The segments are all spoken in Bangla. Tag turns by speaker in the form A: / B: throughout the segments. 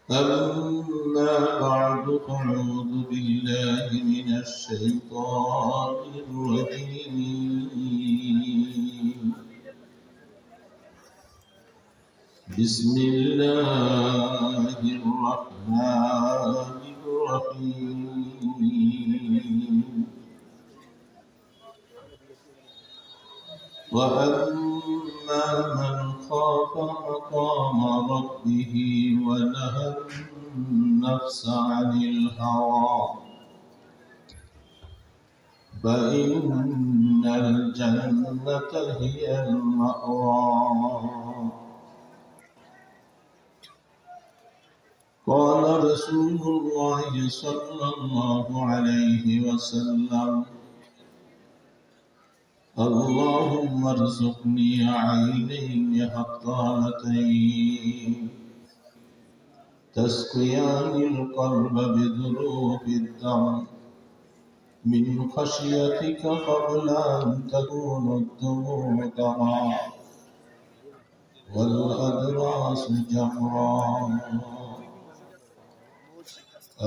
A: أما بعد فأعوذ بالله من الشيطان الرجيم بسم الله الرحمن الرحيم وأما من خاف مقام ربه ونهى النفس عن الهوى فإن الجنة هي المأوى قال رسول الله صلى الله عليه وسلم اللهم ارزقني عينين حقانتين تسقيان القلب بذنوب الدم من خشيتك قبل أن تكون الدموع دما والأدراس جمرا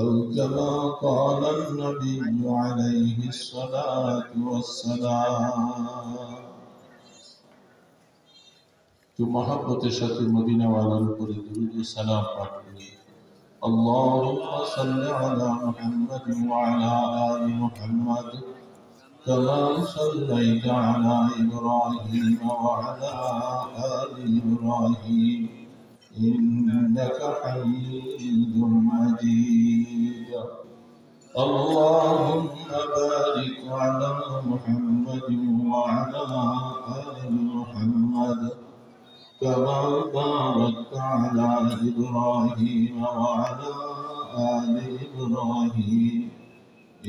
A: أو كما قال النبي عليه الصلاة والسلام تو محبت شت مدینہ والوں پر درود و سلام پاٹ کریں اللهم صل على محمد وعلى آل محمد كما صليت على إبراهيم وعلى آل إبراهيم إنك حميد مجيد اللهم بارك على محمد وعلى آل محمد كما باركت على إبراهيم وعلى آل إبراهيم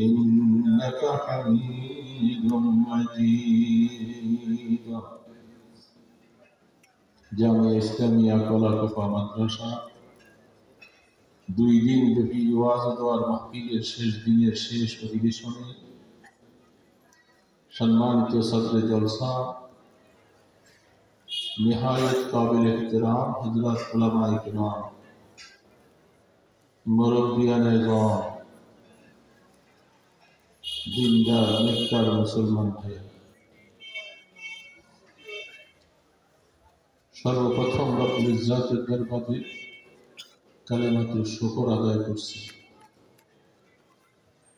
A: إنك حميد مجيد জামিয়া ইসলামিয়া কলাকফা মাদ্রাসা 2 দিন ব্যাপী ওয়াজ ও মাহফিলের শেষ দিনের শেষ অধিবেশনে সম্মানিত সদরে জলসা निहायत काबिल एहतराम हजरत उलमाए किराम मुरब्बियान निज़ाम दीनदार नेककार मुसलमान भाई सर्वप्रथम रब्बुल इज्जतेर दरबारे কালিমাতুল শুকর আদায় করছি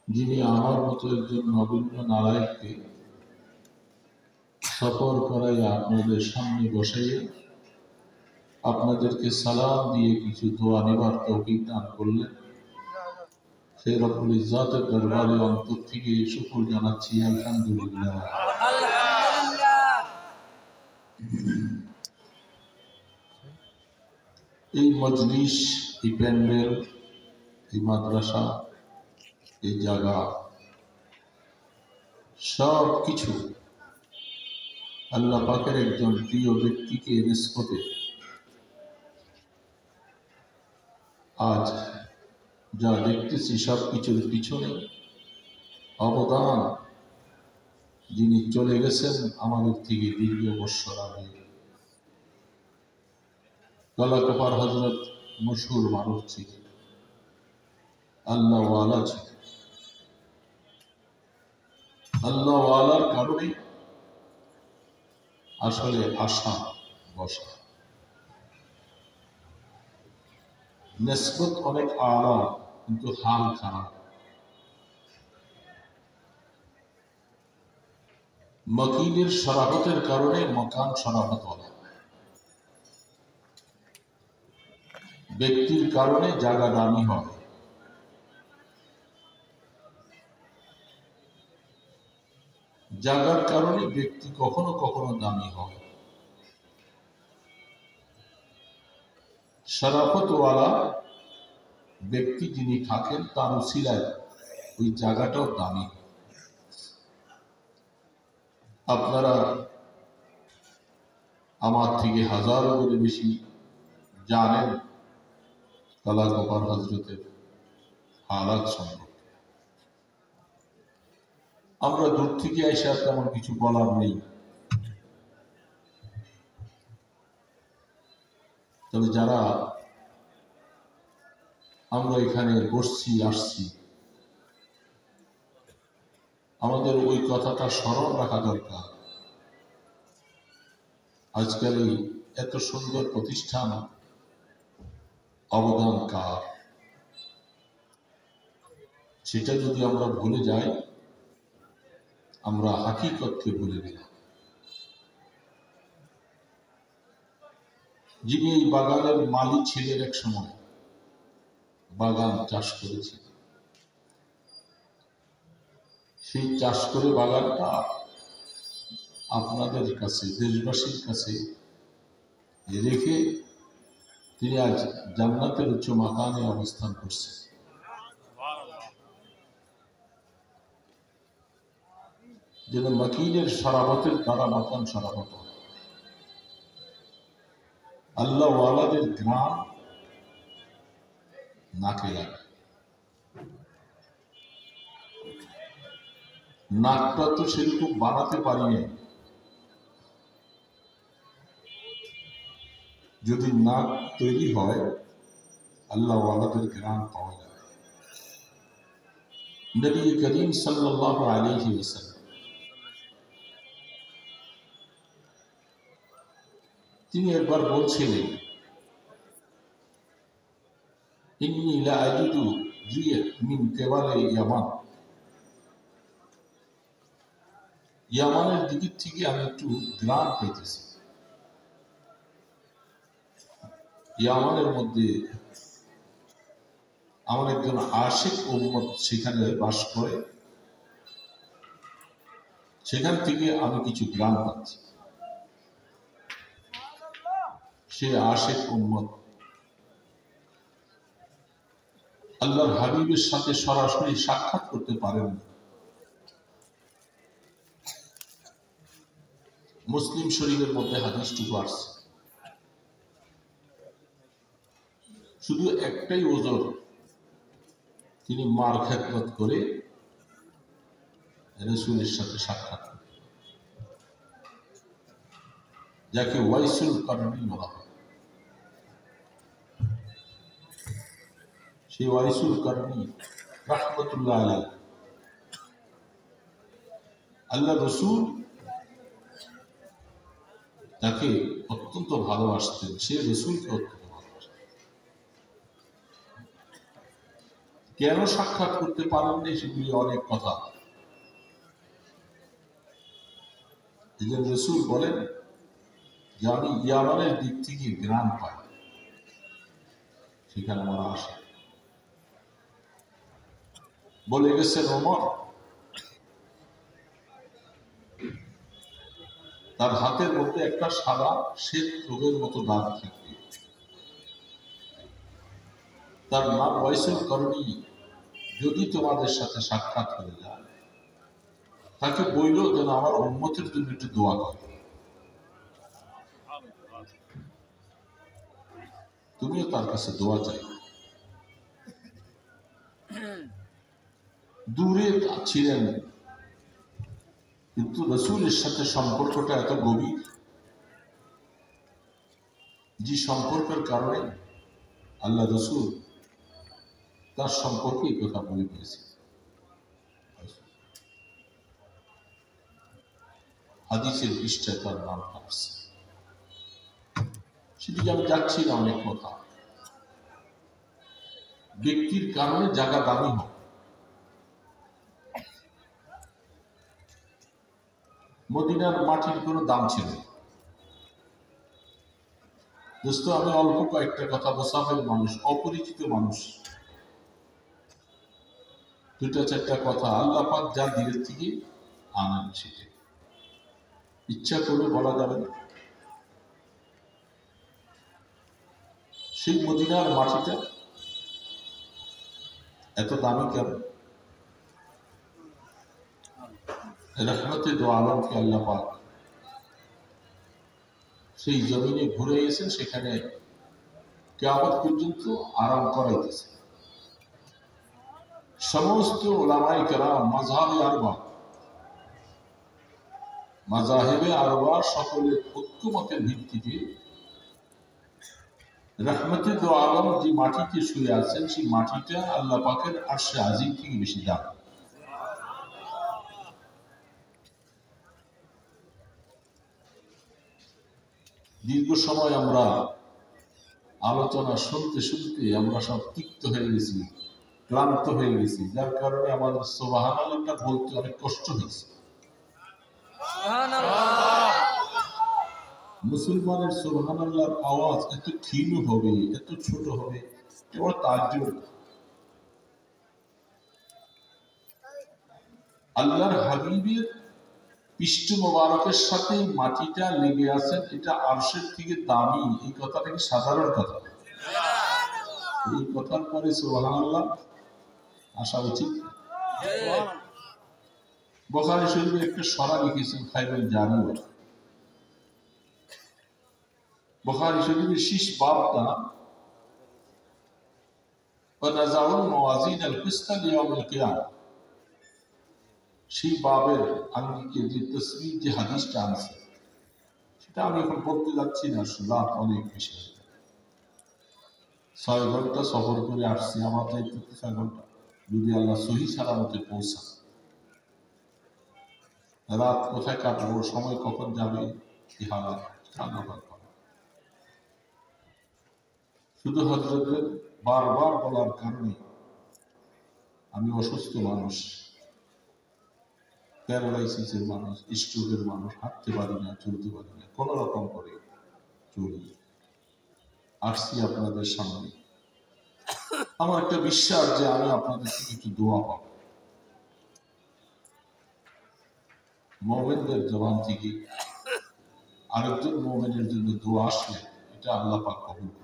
A: যিনি আমার মতো একজন নবীন নালায়েককে সফর করাইয়া আপনাদের সামনে বসাইয়া আপনাদেরকে সালাম দিয়ে কিছু দোয়া নেবার তৌফিক দান করলেন সেই রব্বুল ইজ্জতের দরবারে অন্তর থেকে শুকর জানাচ্ছি আলহামদুলিল্লাহ। এই মজলিস, এই প্যান্ডেল, এই মাদ্রাসা, এই জায়গা সব কিছু আল্লাহ পাকের একজন প্রিয় ব্যক্তিকে নিসবতে আজ যা দেখতেছি সব কিছুর পিছনে অবদান যিনি চলে গেছেন আমাদের থেকে দীর্ঘ বৎসর আগে কলাকফার হযরত মশহুর মানুষ ছিলেন, আল্লাহওয়ালা ছিলেন। আল্লাহওয়ালার কারণে আসলে আশা বসা নিসবত অনেক আলা কিন্তু হাল খারাপ। মকিনের শরাফতের কারণে মকান শরাফত হয়, ব্যক্তির কারণে জায়গা দামি হয়। জায়গার কারণে ব্যক্তি কখনো কখনো দামি হয়। শরাফতওয়ালা ব্যক্তি যিনি থাকেন তার উসিলায় ওই জায়গাটাও দামি। আপনারা আমার থেকে হাজারো করে বেশি জানেন কলাকফার হযরতের হালাত সম্পর্কে। আমরা দূর থেকে এসে তেমন কিছু বলার নেই, তবে যারা আমরা এখানে বসছি আসছি, আমাদের ওই কথাটা স্মরণ রাখা দরকার। আজকাল এই এত সুন্দর প্রতিষ্ঠান অবদান কার, সেটা যদি আমরা ভুলে যাই, আমরা হাকিকতকে ভুলে গেলাম। যিনি এই বাগানের মালিক ছিলেন, এক সময় বাগান চাষ করেছিল, সেই চাষ করে বাগানটা আপনাদের কাছে, দেশবাসীর কাছে রেখে তিনি আজ জান্নাতের উচ্চ মাকানে অবস্থান করছেন। যেন মাকিনের শরাবতের দ্বারা মাকান শরাবত, আল্লাহ ওয়ালাদের গ্রাম নাকে লাগে। নাকটা তো সেরকম বানাতে পারিনি, যদি নাক তৈরি হয় আল্লাহ ওয়ালাদের গ্রাম পাওয়া যাবে। নবী করিম সাল্লাল্লাহু আলাইহি ওয়াসাল্লাম তিনি একবার বলছিলেন, ইন্নী লা আজিদু রিয়া মিন কিবালি ইয়ামান, ইয়ামানের দিক থেকে আমি একটু গ্রাম পেতেছি। ইয়ামানের মধ্যে আমার একজন আশিক উম্মত সেখানে বাস করে, সেখান থেকে আমি কিছু গ্রাম পাচ্ছি। সে আশিক উম্মত আল্লাহর হাবিবের সাথে সরাসরি সাক্ষাৎ করতে পারেন না। মুসলিম শরীফের মধ্যে হাদিসটুকু আসছে, শুধু একটাই ওজর, তিনি মার খেদমত করে রাসূলের সাথে সাক্ষাৎ করেন, যাকে ওয়াইসুল কারনী বলা হয়। সেই ওয়াইসুল কারনী রাহমাতুল্লাহ আলাইহি, আল্লাহ রসুল তাকে অত্যন্ত ভালোবাসতেন, সে রসুলকে অত্যন্ত ভালোবাসতেন। কেন সাক্ষাৎ করতে পারেননি সেগুলি অনেক কথা। এই যে রসুল বলেন যে আমি ইয়ামানের দিক থেকে গ্রাম পাই, সেখানে আমার আসে। বলে গেছেন ওমর, তার হাতের মধ্যে একটা সাদা শ্বেত রোগের মতো দাগ থাকবে, তার নাম ওয়াইসুল কারনী। যদি তোমাদের সাথে সাক্ষাৎ হয়ে যায়, তাকে বইল যেন আমার উম্মতের জন্য একটু দোয়া করে। তুমিও তার কাছে দোয়া চাই। দূরে ছিলেন, কিন্তু রসুলের সাথে সম্পর্কটা এত গভীর, যে সম্পর্কের কারণে আল্লাহ রসুল তার সম্পর্কে এই কথা বলে দিয়েছে। হাদিসের পৃষ্ঠায় তার নাম আসছে। সেদিকে আমি যাচ্ছি না, অনেক কথা। ব্যক্তির কারণে জায়গা দামি হয়। মদিনার মাটির কোনো দাম ছিল না। দোস্ত, আমি অল্প কয়েকটা কথা, মুসাফির মানুষ, অপরিচিত মানুষ, দুটা চারটা কথা আল্লাহ পাক যা দিলের থেকে আনেন, সেটা ইচ্ছা করে বলা যাবে না। সেই মদিনার মাটিটা এত দামি কেন? রহমতে দো আলমকে আল্লাহ পাক সেই জমিনে ঘুরে গেছেন, সেখানে কিয়ামত পর্যন্ত আরাম করাইতেছে। সমস্ত উলামায়ে কেরাম, মাযহাবে আরবা সকলের ঐক্যমতের ভিত্তিতে রহমতে দো আলম যে মাটিতে শুয়ে আছেন সেই মাটিটা আল্লাহ পাকের আরশে আজিম থেকে বেশি দাম। দীর্ঘ সময় আমরা আলোচনা শুনতে শুনতে আমরা সব তিক্ত হয়ে গেছি, ক্লান্ত হয়ে গেছি, যার কারণে আমাদের সুবহানাল্লাহটা বলতে অনেক কষ্ট হয়েছে। মুসলমানের সুবহানাল্লাহর আওয়াজ এত ক্ষীণ হবে, এত ছোট হবে, এবার তাজ্জুব। আল্লাহর হাবিবের পৃষ্ঠ মোবারকের সাথে মাটিটা লেগে আছে, এটা আরশের থেকে দামি। এই কথাটা কি সাধারণ কথা? এই কথার পরে সুবহানাল্লাহ আসা উচিত। বুখারী শরীফে একটা সরা লিখেছেন খায়রুল জামিল। বুখারী শরীফের শেষ বাবটা ওয়ানাজাউল মাওয়াজিন আল কিসত লিয়াউমিল কিয়ামah, সেই বাবের আঙ্গিকে যে তাসবিহ যে হাদিসটা আছে সেটা আমি এখন পড়তে যাচ্ছি না, রাত অনেক বেশি। 6 ঘন্টা সফর করে আসছি, আমার যাইতে 6 ঘন্টা, যদি আল্লাহ সহি সালামতে পৌঁছান। রাত কোথায় কাটবো, সময় কখন যাবে, কি হালাত আল্লাহ। শুধু হযরতের বারবার বলার কারণে আমি অসুস্থ মানুষ, প্যারালাইসিসের মানুষ, স্ট্রোকের মানুষ, হাঁটতে পারি না, চলতে পারি না, কোন রকম করে চলি। আসছি আপনাদের সামনে, আমার একটা বিশ্বাস যে আমি আপনাদের থেকে একটু দোয়া পাব। মুমিনদের জবান থেকে আরেকজন মুমিনের জন্য দোয়া আসলে এটা আল্লাহ পাক কবুল করেন।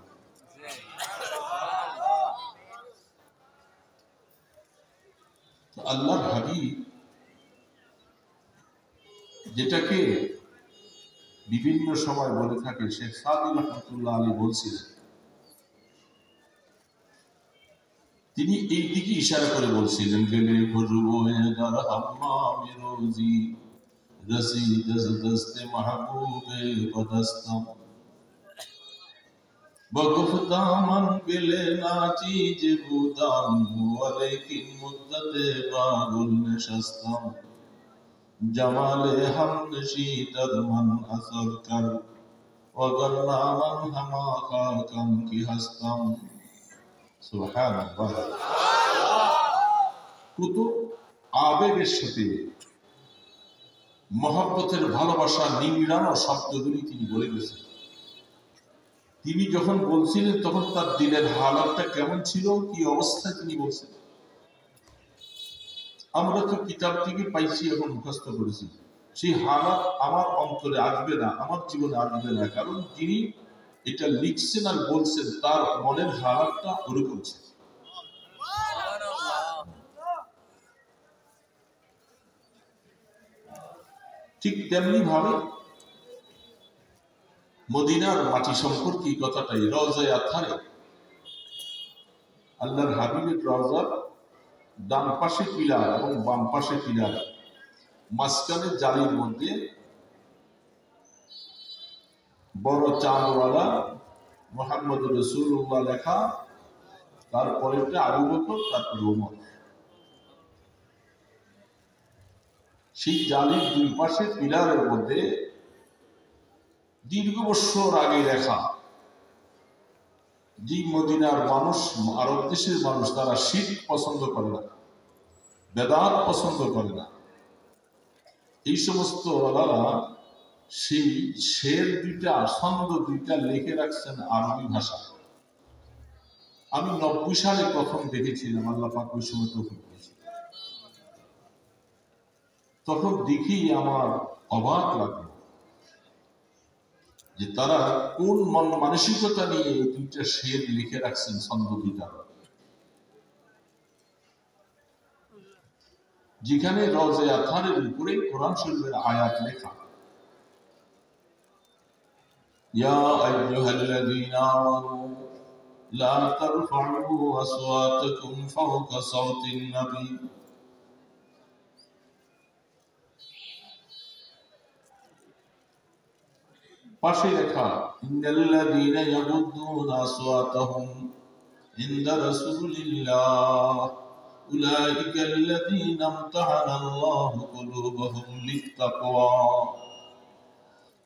A: আল্লাহর হাবিব যেটাকে বিভিন্ন সময় বলে থাকে, শেখ সাদি রহমতুল্লাহ আলী বলছিলেন, তিনি এই দিকে ইশারা করে বলছিলেন, গেলে রোজি রসি দস্তে মাহবুবে বদস্তম বগফতামান গেলে নাচি যে বুদাম ওয়ালাকিন মুদ্দতে বাগুল নশস্তম জামালে হাম নশীদর মান আসর কর ওয়াগল্লামান হামা খাকাম কি হস্তম। সুবহানাল্লাহ। কত আবেগের সাথে মহব্বতের ভালোবাসা নিংড়ানো শব্দগুলি তিনি বলে গেছেন। তিনি যখন বলছিলেন তখন তার দিলের হালাতটা কেমন ছিল, কি অবস্থায় তিনি বলছেন। আমরা তো কিতাব থেকে পাইছি, এখন মুখস্থ করেছি, সেই হালাত আমার অন্তরে আসবে না, আমার জীবনে আসবে না, কারণ যিনি এটা লিখছেন আর বলছেন তার মনের হালাতটা ওরকম ছিল। ঠিক তেমনি ভাবে মদিনার মাটি সম্পর্কে এই কথাটাই, রওজায়ে আতহারে আল্লাহর হাবিবের রওজার ডান পাশে পিলার এবং বাম পাশে পিলার, মাঝখানে জালির মধ্যে বড় চাঁদওয়ালা মুহাম্মদ রাসূলুল্লাহ লেখা, তারপরে আবু বকর, তারপরে ওমর। সেই জালির দুই পাশে পিলারের মধ্যে দীর্ঘ বছর আগে লেখা, যে মদিনার মানুষ, আরব দেশের মানুষ, তারা শিরক পছন্দ করে না, বেদাত পছন্দ করে না, এই সমস্ত ওলারা সেই শের দুইটা, ছন্দ দুইটা লিখে রাখছেন আরবি ভাষা। আমি 90 সালে প্রথম দেখেছিলাম, আল্লাহ পাক ওই সময় তৌফিক দিয়েছে। তখন দেখি আমার অবাক লাগলো যে তারা কোন মন মানসিকতা নিয়ে এই দুইটা শের লিখে রাখছেন, ছন্দ দুইটা, যেখানে রওজায়ে আতহারের উপরে কোরআন শরীফের আয়াত লেখা, ইয়া আইয়ুহাল্লাযীনা আমানু লা তারফা'উ আসওয়াতাকুম ফাওকা সাওতিন নবী। পাশে লেখা ইন্নাল্লাযীনা ইয়াগুদ্দুনা আসওয়াতাহুম ইনদা রাসূলিল্লাহ উলাইকাল্লাযীনা ইমতাহানাল্লাহু কুলুবাহুম লিত্তাকওয়া।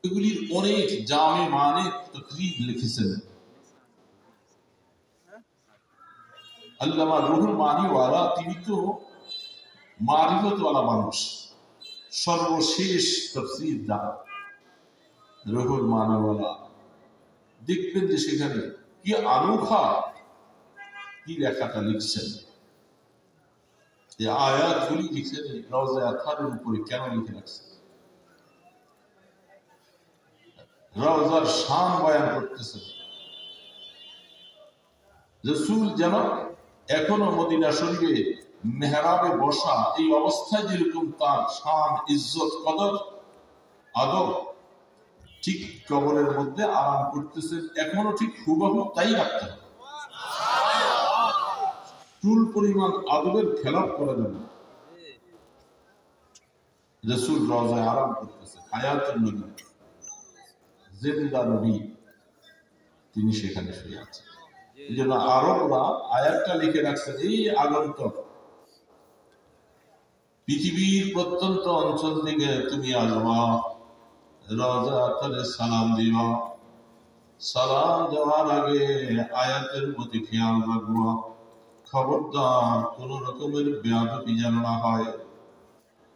A: এগুলির অনেক জামে মানে তাকরীর লিখেছেন আল্লামা রুহুল মানিওয়ালা। তিনি তো মারিফতওয়ালা মানুষ, সর্বশেষ তাফসীর দান রুহুল মানিওয়ালা। দেখবেন যে সেখানে কি আনোখা কি লেখাটা লিখছেন, এই আয়াতগুলি লিখছেন রওজা আতহারের উপরে কেন লিখে রাখছেন, রওজার শান বয়ান করতেছেন। রাসূল যেন এখনো মদিনা শরীফে মেহরাবে বসা এই অবস্থায় যেরকম তার শান ইজ্জত কদর আদব, ঠিক কবরের মধ্যে আরাম করতেছেন এখনো ঠিক হুবহু তাই রাখতে হবে। চুল পরিমাণ আদবের খেলাপ করা যাবে। রাসূল রওজায় আরাম করতেছেন, হায়াতুন নবী, জিন্দা নবী, তিনি সেখানে শুয়ে আছেন। এই জন্য আরবরা আয়াতটা লিখে রাখছেন, এই আগন্তক পৃথিবীর প্রত্যন্ত অঞ্চল থেকে তুমি আসবা, রওজা আতহারে সালাম দিবা, সালাম দেওয়ার আগে আয়াতের প্রতি খেয়াল রাখবা, খবরদার কোন রকমের বেয়াদবি যেন না হয়,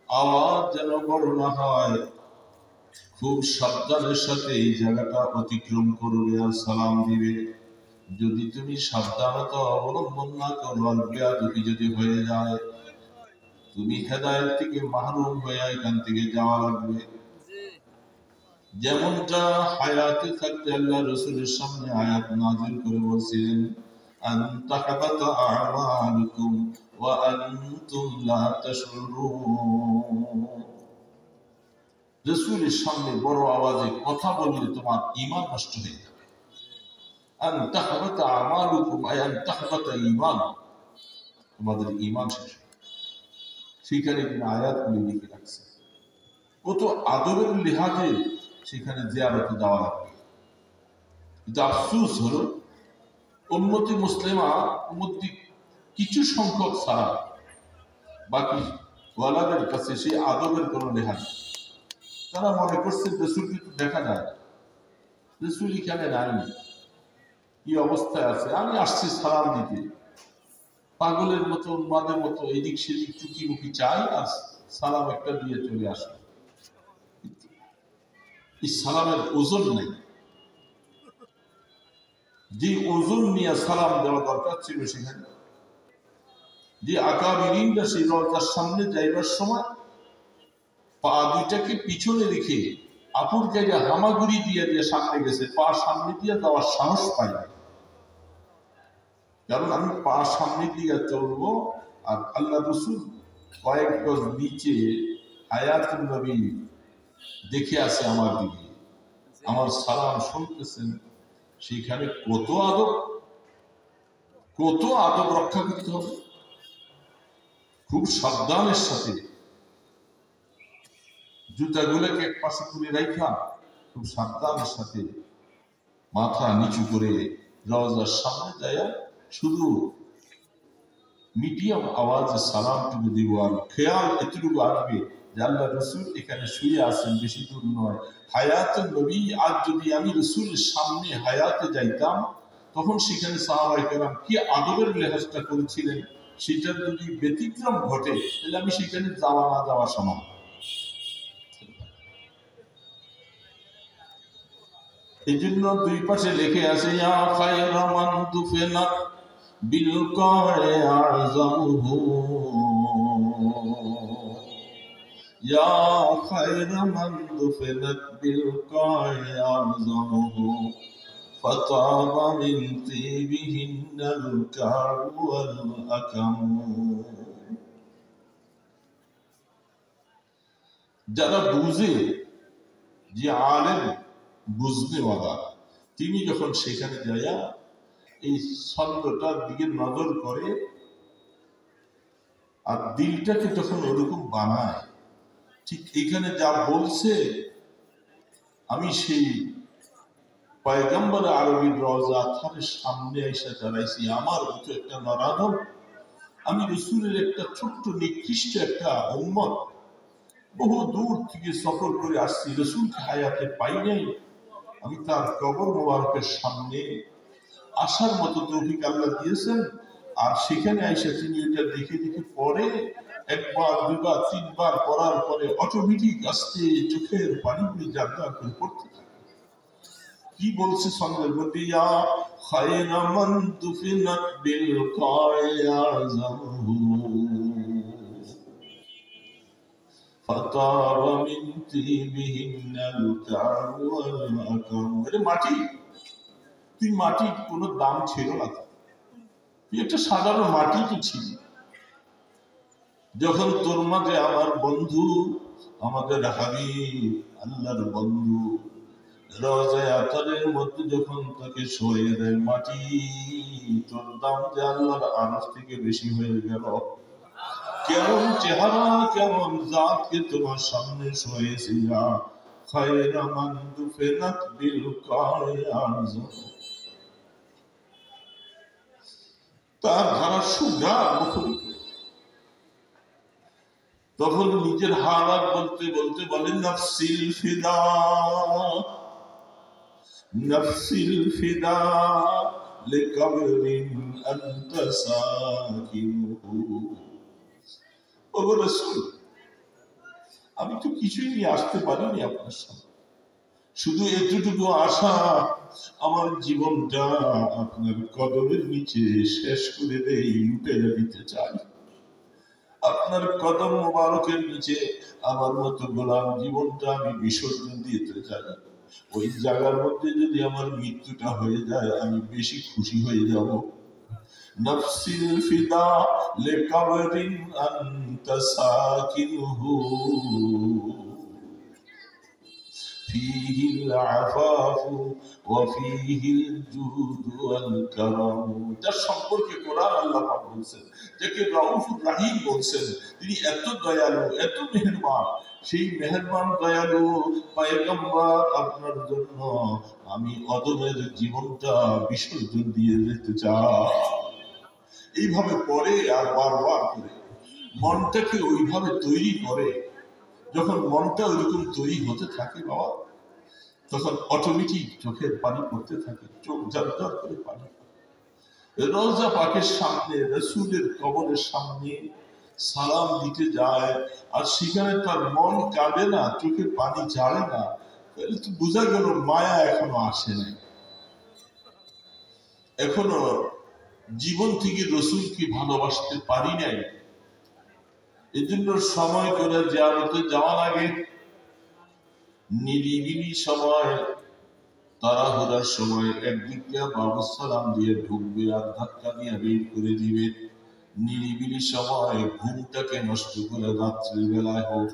A: আওয়াজ যেন বড় না হয়, খুব সাবধানের সাথে এই জায়গাটা অতিক্রম করবে আর সালাম দিবে। যদি তুমি সাবধানতা অবলম্বন না করো আর বেয়াদবি যদি হয়ে যায়, তুমি হেদায়েত থেকে মাহরুম হয়ে এখান থেকে যাওয়া লাগবে। যেমনটা হায়াতে থাকতে আল্লাহ রাসূলের সামনে আয়াত নাযিল করে বলছিলেন, আন তাহবাতা আ'মালুকুম ওয়া আনতুম লা তাশউরুন। রাসূলের সামনে বড় আওয়াজে কথা বললে তোমার ঈমান নষ্ট হয়ে যাবে। আন তাহবাতা আ'মালুকুম আই আন তাহবাতা ঈমান, তোমাদের ঈমান শেষ। সেখানে তিনি আয়াতগুলি লিখে রাখছেন। কত আদবের লিহাজে সেখানে জিয়ারতে যাওয়া লাগবে। কিন্তু আফসোস হলো উম্মতি মুসলিমা উম্মতি কিছু সংখ্যক ছাড়া বাকি ওয়ালাদের কাছে সেই আদবের কোনো লেহাজ। তারা মনে করছে রাসূলকে তো দেখা যায়, রাসূল এখানে নাই, কি অবস্থায় আছে, আমি আসছি সালাম দিতে, পাগলের মতো উন্মাদের মতো এদিক সেদিক চুকি মুখি চাই আর সালাম একটা দিয়ে চলে আসে। এই সালামের ওজন নেই, যে ওজন নিয়ে সালাম দেওয়া দরকার ছিল সেখানে। যে আকাবিরিনরা সেই রওজার সামনে যাইবার সময় পা দুইটাকে পিছনে রেখে আপুর জায়গায় হামাগুড়ি দিয়ে দিয়ে সামনে গেছে, পা সামনে দিয়ে যাওয়ার সাহস পাই না। কারণ আমি পা সামনে দিয়ে চলবো আর আল্লাহ রাসূল কয়েক গজ নিচে হায়াতুন নবী দেখে আছে আমার দিকে, আমার সালাম শুনতেছেন। সেখানে কত আদব রক্ষা করতে হবে, খুব সাবধানের সাথে জুতাগুলোকে এক পাশে করে রাখা, খুব সাবধানের সাথে মাথা নিচু করে রওজার সামনে যায়, শুধু মিডিয়াম আওয়াজে সালামটুকু দিব আর খেয়াল এতটুকু আসবে যে আল্লাহ রাসূল এখানে শুয়ে আছেন, বেশি দূর নয়। হায়াতুন নবী, আজ যদি আমি রাসূলের সামনে হায়াতে যাইতাম তখন সেখানে সাহাবায়ে কেরাম কি আদবের লেহাজটা করেছিলেন, সেটার যদি ব্যতিক্রম ঘটে তাহলে আমি সেখানে যাওয়া না যাওয়া সমান। এই জন্য দুই পাশে লিখে আছে, ইয়া খায়রা মান দুফিনাত বিল কারে আযমুহু, ইয়া খায়রা মান দুফিনাত বিল কারে আযমুহু ফাতাবা মিন তিবিহিন্নাল কা'উ ওয়াল আকাম। যারা বুঝে, যে আলেম বুঝনেওয়ালা, তিনি যখন সেখানে যাইয়া এই ছন্দটার দিকে নজর করে আর দিলটাকে যখন ওরকম বানায়, ঠিক এখানে যা বলছে আমি সেই পয়গম্বর আরবির রওজা আতহারের সামনে এসে দাঁড়াইছি। আমার মতো একটা নরাধম, আমি রাসূলের একটা ছোট্ট নিকৃষ্ট একটা উম্মত, বহু দূর থেকে সফর করে আসছি, রাসূলকে হায়াতে পাই নাই। আমি তার কবর মোবারকের সামনে আসার মতো তৌফিক আল্লাহ দিয়েছেন। আর সেখানে এসে তিনি এটা দেখে দেখে পরে একবার, দুইবার, তিনবার পড়ার পরে অটোমেটিক আস্তে চোখের পানিগুলি জারজার করে পড়তে থাকে। কি বলছে সঙ্গের মধ্যে, ইয়া খায়রা মান দুফিনাত বিল কায়ে আযমহু ফাতারা মিন তিবিহিনাল কা'উ ওয়াল আকম। আরে মাটি, তুই মাটির কোনো দাম ছিল না, তুই একটা সাধারণ মাটি কি ছিল। যখন তোর মাঝে আমার বন্ধু, আমাদের হাবিব, আল্লাহর বন্ধু রওজায়ে আতহারের মধ্যে যখন তাকে শোয়ে দেয় মাটি, তোর দাম যে আল্লাহর আরশ থেকে বেশি হয়ে গেল। কেমন চেহারা, কেমন জাতকে তোমার সামনে শোয়েছি, না খায়রা মান দুফিনাত বিল কায়ে আযম। তার ধারা সুগার মুখরিত। তখন নিজের হালাত বলতে বলতে বলেন, নাফসিল ফিদা, নাফসিল ফিদা লিকাবরিন আনতা সাকিনুহু। ও রাসূল, আমি তো কিছুই নিয়ে আসতে পারিনি আপনার সামনে, শুধু এতটুকু আশা, আমার জীবনটা আপনার কদমের নিচে শেষ করে দেই, লুটে দিতে চাই। আপনার কদম মোবারকের নিচে আমার মতো গোলাম জীবনটা আমি বিসর্জন দিতে চাই। ওই জায়গার মধ্যে যদি আমার মৃত্যুটা হয়ে যায়, আমি বেশি খুশি হয়ে যাব। নাফসিল ফিদা লিকাবরিন আনতা সাকিনুহু ফীহিল আফাফু ওয়া ফীহিল জুদ ওয়াল কারাম। যার সম্পর্কে কোরআন আল্লাহ পাক বলছেন, যাকে রাউফুর রহিম বলছেন, তিনি এত দয়ালু, এত মেহেরবান। সেই মেহেরবান দয়ালু পয়গম্বর আপনার জন্য আমি অদমের জীবনটা বিসর্জন দিয়ে যেতে চাই। এইভাবে পরে আর বারবার করে মনটাকে ওইভাবে তৈরি করে। যখন মনটা ওইরকম তৈরি হতে থাকে বাবা, তখন অটোমেটিক চোখের পানি পড়তে থাকে, চোখ জারজার করে পানি। রওজা পাকের সামনে, রাসূলের কবরের সামনে সালাম দিতে যায়, আর সেখানে তার মন কাঁদে না, চোখে পানি ঝাড়ে না, তাহলে তো বোঝা গেল মায়া এখনো আসে নাই, এখনো জীবন থেকে রাসূলকে ভালোবাসতে পারি নাই। এই জন্য সময় করে জিয়ারতে যাওয়ার আগে নিরিবিলি সময়, তাড়াহুড়ার সময় একদিক দিয়ে বাবু সালাম দিয়ে ঢুকবে আর ধাক্কা দিয়ে বের করে দিবে। নিরিবিলি সময় ঘুমটাকে নষ্ট করে রাত্রির বেলায় হোক,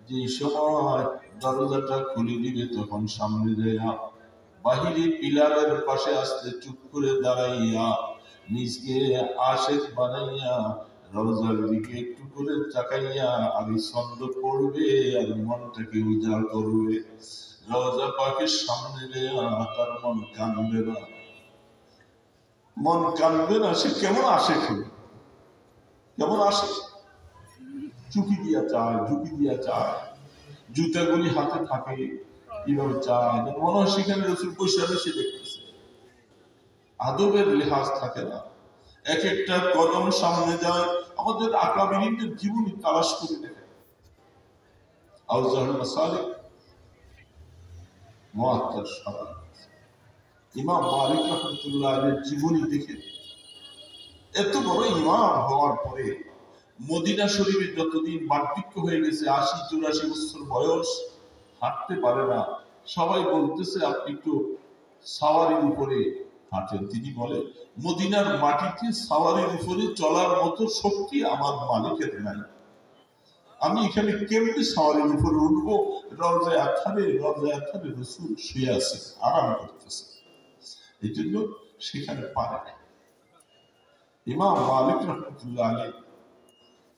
A: যে সময় দরজাটা খুলে দিবে, তখন সামনে দেয়া বাহিরে পিলারের পাশে আসতে চুপ করে দাঁড়াইয়া নিজকে আশেক বানাইয়া রওজার দিকে একটু করে তাকাইয়া আমি ছন্দ পড়বে আর মনটাকে উজাড় করবে। রওজা পাকের সামনে দেয়া তার মন কাঁদবে না, মন কাঁদবে না। সে কেমন আসে, কেমন আসে, চুকি দিয়া চায়, ঝুঁকি দিয়া চায়, জুতাগুলি হাতে থাকে, কিভাবে চায়, মনে হয় সেখানে রাসূল বসে সে দেখতেছে। আদবের লিহাজ থাকে না, এক একটা কদম সামনে যায়। আমাদের আকাবিরিনদের জীবনী তালাশ করে দেখে, আউজাহুল মাসালিক মুআত্তার সারাহ, ইমাম মালিক রাহমাতুল্লাহ আলাইহির জীবনী দেখে, এত বড় ইমাম হওয়ার পরে মদিনা শরীফে যতদিন বার্ধক্য হয়ে গেছে, ৮০-৮৪ বছর বয়স, হাঁটতে পারে না। সবাই বলতেছে আপনি একটু সাওয়ারির উপরে হাঁটেন। তিনি বলে, মদিনার মাটিতে সাওয়ারির উপরে চলার মতো শক্তি আমার মালিকের নাই, আমি এখানে কেমনি সাওয়ারির উপরে উঠবো? রওজায়ে আতহারে রাসূল শুয়ে আছে, আরাম করতেছে, এই জন্য সেখানে পারে না। ইমাম মালিক রাহমাতুল্লাহ আলাইহি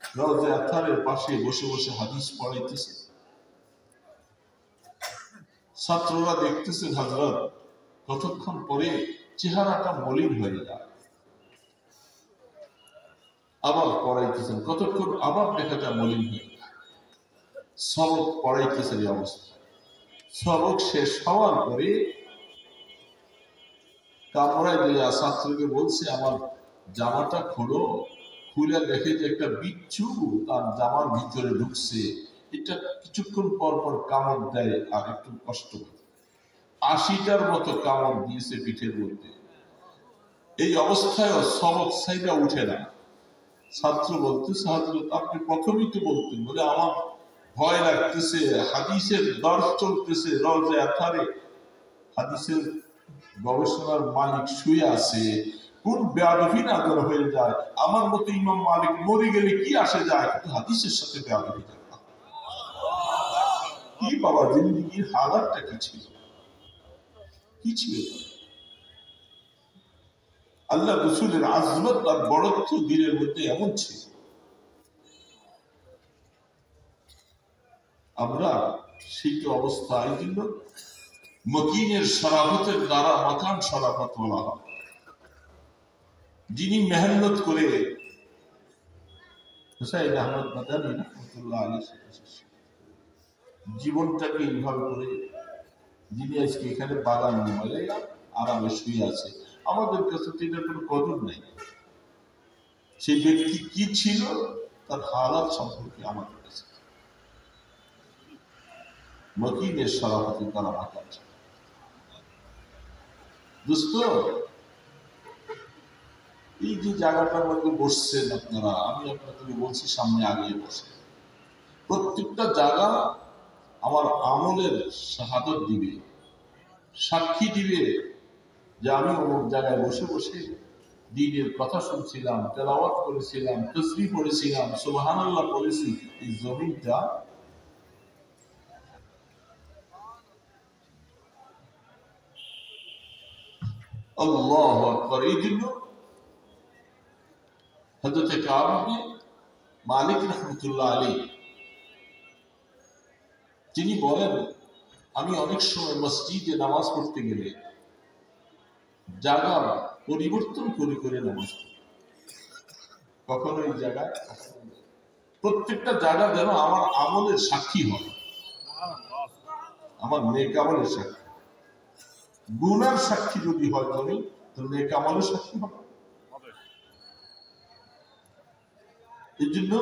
A: রওজায়ে আতহারের পাশে বসে বসে হাদিস পড়াইতেছে। ছাত্ররা দেখতেছে, হযরত কতক্ষণ পরে চেহারাটা মলিন হয়ে যায়, আবার পড়াইতেছেন, কতক্ষণ আবার দেখা যায় মলিন হয়ে যায়। সবক পড়াইতেছেন এই অবস্থা। সবক শেষ হওয়ার পরে কামড়ায় দেয়া ছাত্রকে বলছে, আমার জামাটা খোলো। খুলে দেখে যে একটা বিচ্ছু তার জামার ভিতরে ঢুকছে। এটা কিছুক্ষণ পর পর কামড় দেয় আর একটু কষ্ট হয়। 80টার মতো কামড় দিয়েছে পিঠের মধ্যে। এই অবস্থায় সবক সাইডা উঠে না। ছাত্র বলতেছে, হযরত আপনি প্রথমেই তো বলতেন, বলে আমার ভয় লাগতেছে, হাদিসের দর্শ চলতেছে, রওজা আথারে হাদিসের গবেষণার মালিক শুয়ে আছে, কোন বেয়াদবি না যেন হয়ে যায়। আমার মতো ইমাম মালিক মরে গেলে কি আসে যায়, কিন্তু হাদিসের সাথে বেয়াদবি যায় না। কি বাবা, জিন্দেগির হালাতটা কি ছিল, কি ছিল? আল্লাহ রাসূলের আজমত আর বড়ত্ব দিলের মধ্যে এমন ছিল। আমরা সেই অবস্থা, এই জন্য মকিনের শরাফতের দ্বারা মাকান শরাফত বলা হয়। যিনি মেহনত করে, হুসাইন আহমদ মাদানী রাহমাতুল্লাহ আলাইহি জীবনটাকে এইভাবে করে, যিনি আজকে এখানে বাগান নিয়ে আরামে শুয়ে আছে, আমাদের কাছে তো এটার কোনো কদর নেই। সেই ব্যক্তি কি ছিল, তার হালাত সম্পর্কে আমাদের কাছে মকিনের শরাফতের দ্বারা মাকান। দোস্ত, এই যে জায়গাটার মধ্যে বসছেন আপনারা, আমি আপনাদের বলছি সামনে আগিয়ে বসে। প্রত্যেকটা জায়গা আমার আমলের শাহাদত দিবে, সাক্ষী দিবে যে আমি অমুক জায়গায় বসে বসে দ্বীনের কথা শুনছিলাম, তেলাওয়াত করেছিলাম, তাসবিহ পড়েছিলাম, সুবহানাল্লাহ পড়েছি। এই জমিনটা আল্লাহু আকবার। এই জন্য হযরত কাব ইবনে মালিক রাহমাতুল্লাহ আলাইহি তিনি বলেন, আমি অনেক সময় মসজিদে নামাজ পড়তে গেলে জায়গা পরিবর্তন করে করে নামাজ পড়ি। কখনো এই জায়গায়, প্রত্যেকটা জায়গা যেন আমার আমলের সাক্ষী হয়, আমার নেক আমলের সাক্ষী। গুনার সাক্ষী যদি হয় তুমি, তো নেক আমলের সাক্ষী হবে। এই জন্য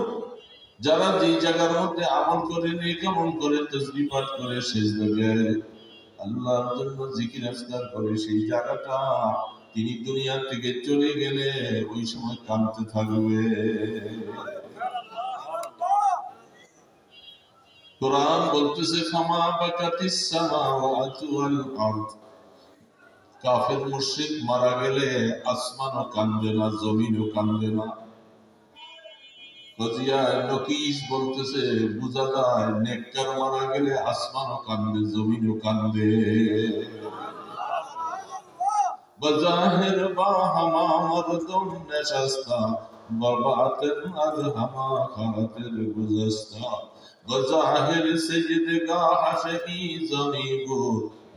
A: যারা যেই জায়গার মধ্যে আমল করে, নেক আমল করে, তাসবিহ পাঠ করে, সিজদা দেয়, আল্লাহর জন্য জিকির আজকার করে, সেই জায়গাটা তিনি দুনিয়া থেকে চলে গেলে ওই সময় কাঁদতে থাকবে। কোরআন বলতেছে, ফামা বাকাতিস সামাওয়াতু ওয়াল আরদ, কাফের মুশরিক মারা গেলে আসমানও কান্দে না, জমিনও কান্দে না। নকিস বলতেছে, বুঝা যায় নেককার মারা গেলে আসমানও কান্দে, জমিনও কান্দে। বজাহের বা হামা মরদম নেশাস্তা, বাবাতের আজ হামা খাতের গুজস্তা। বজাহের সেজদগা হাশি জমিগো,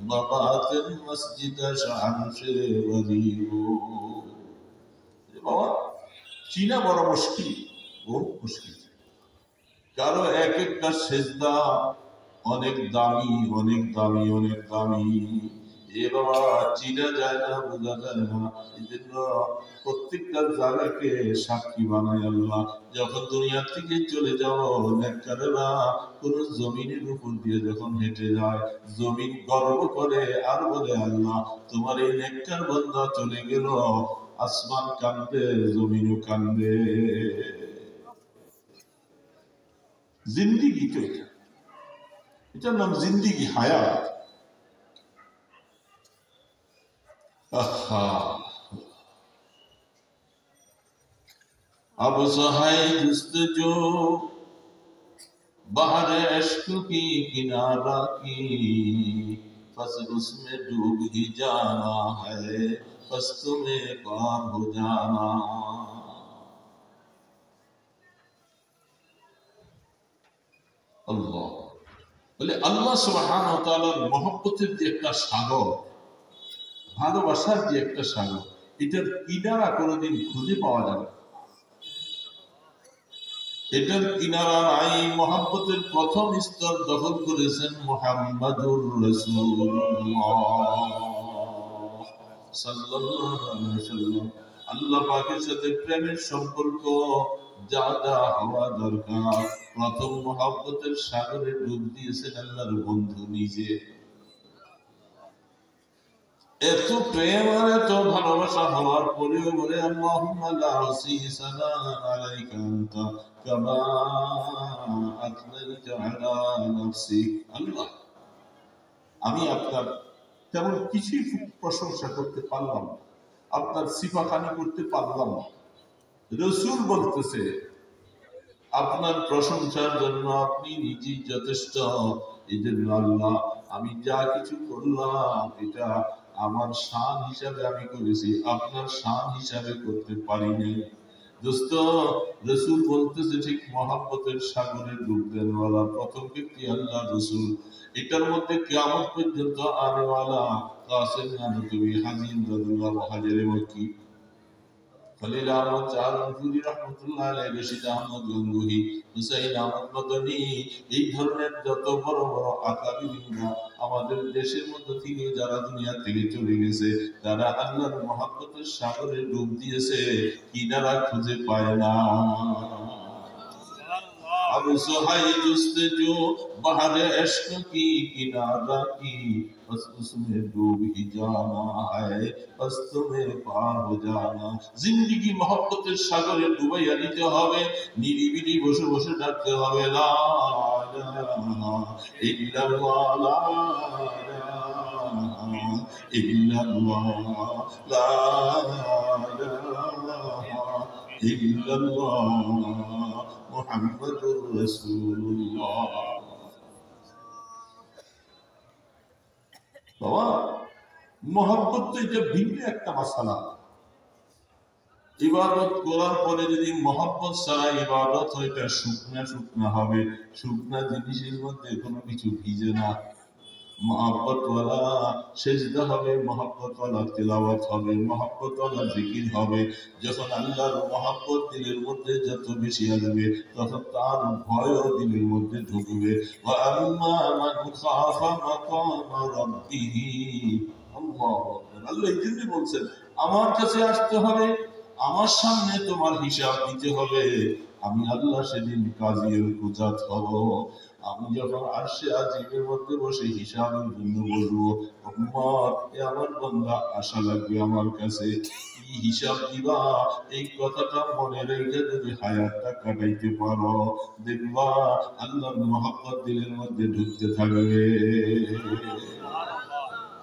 A: বাবাতের মসজিদ শামসে ওয়াজিবো। বাবা, চিনা বড় মুশকিল, বহুত মুশকিল। কারো এক একটা সেজদা অনেক দামি, অনেক দামি, অনেক দামি। এ বাবা, চিনা যায় না, বোঝা যায় না। এই জন্য প্রত্যেকটা জায়গাকে সাক্ষী বানায় আল্লাহ। যখন দুনিয়া থেকে চলে যাও, নেককারেরা কোন জমিনের উপর দিয়ে যখন হেঁটে যায়, জমিন গর্ব করে আর বলে, আল্লাহ তোমার এই নেককার বান্দা চলে গেল। আসমান কান্দে, জমিনও কান্দে। জিন্দিগি তো এটা, এটার নাম জিন্দিগি, হায়াত। अब सहाय जस्तजो बहरे इश्क की किनारा की, बस उसमें डूब ही जाना है, बस तुम्हें पार हो जाना। अल्लाह बोले, अल्लाह सुब्हानाहु व तआलार मोहब्बतेर जे एकटा सागर, ভালোবাসার যে একটা সাগর, এটার কিনারা কোনোদিন খুঁজে পাওয়া যাবে, এটার কিনারা নাই। মহব্বতের প্রথম স্তর দখল করেছেন মুহাম্মাদুর রাসূলুল্লাহ সাল্লাল্লাহু আলাইহি ওয়াসাল্লাম। আল্লাহ পাকের সাথে প্রেমের সম্পর্ক যা যা হওয়া দরকার, প্রথম মহব্বতের সাগরে ডুব দিয়েছেন আল্লাহর বন্ধু নিজে। এত প্রেম আর এত ভালোবাসা হওয়ার পরেও বলে আল্লাহুম্মা লা উসি সালাম আলাইকা আনতা কামা আথনাইতা আলা নাফসি। আল্লাহ, আমি আপনার তেমন কিছুই প্রশংসা করতে পারলাম না, আপনার সিফাখানি করতে পারলাম না। রাসূল বলতেছে আপনার প্রশংসার জন্য আপনি নিজেই যথেষ্ট। এই জন্য আল্লাহ, আমি যা কিছু করলাম এটা আমার শান হিসাবে আমি করেছি, আপনার শান হিসাবে করতে পারিনি। দোস্ত, রাসূল বলতেছে ঠিক মহব্বতের সাগরে ডুব দেওয়ালা প্রথম ব্যক্তি আল্লাহ রাসূল। এটার মধ্যে কিয়ামত পর্যন্ত আনেওয়ালা কাসেম নানতুবি হাজিন রাদিয়াল্লাহু হাজারে মক্কি, খলিল আহমদ চারুনপুরি রহমতুল্লাহ আলাইহি, রশিদ আহমদ গঙ্গুহি, হুসাইন আহমদ মদনী, এই ধরনের যত বড় বড় আকাবিরিনরা আমাদের দেশের মধ্যে থেকে যারা দুনিয়া থেকে চলে গেছে, তারা আল্লাহর মহব্বতের সাগরে ডুব দিয়েছে, কিনারা খুঁজে পায় না। अब सुहाई जुस्तजू बहरे इश्क की किनारा की, बस उसमें डूब ही जाना है, बस तुम्हें पार हो जाना। जिंदगी मोहब्बतेर सागरे डुबाइया दिते होबे, निरिबिली बসে বসে ডাকতে হবে লা ইলাহা ইল্লাল্লাহ, লা ইলাহা ইল্লাল্লাহ, লা ইলাহা ইল্লাল্লাহ মুহাম্মাদুর রাসূলুল্লাহ। বাবা, মহব্বত তো এটা ভিন্ন একটা মাসালা। ইবাদত করার পরে যদি মহব্বত ছাড়া ইবাদত হয়, এটা শুকনা শুকনা হবে, শুকনা জিনিসের মধ্যে কোনো কিছু ভিজে না। মহব্বতওয়ালা সেজদা হবে, মহব্বতওয়ালা তিলাওয়াত হবে, মহব্বতওয়ালা জিকির হবে। যখন আল্লাহর মহব্বত দিলের মধ্যে যত বেশি আসবে, তখন তার ভয়ও দিলের মধ্যে ঢুকবে। ওয়া আম্মা মান খাফা মাকামা রাব্বিহি, আল্লাহু আকবার। আল্লাহ এই জন্য বলছেন আমার কাছে আসতে হবে, আমার সামনে তোমার হিসাব দিতে হবে। আমি আল্লাহ সেদিন কাজীর কুজাত হব। আমি যখন আরশে আজিমের মধ্যে বসে হিসাবের জন্য বলবো, উম্মত, এ আমার বান্দা আশা লাগবে আমার কাছে, কি হিসাব দিবা? এই কথাটা মনে রেখে যদি হায়াতটা কাটাইতে পারো, দেখবা আল্লাহর মহব্বত দিলের মধ্যে ঢুকতে থাকবে।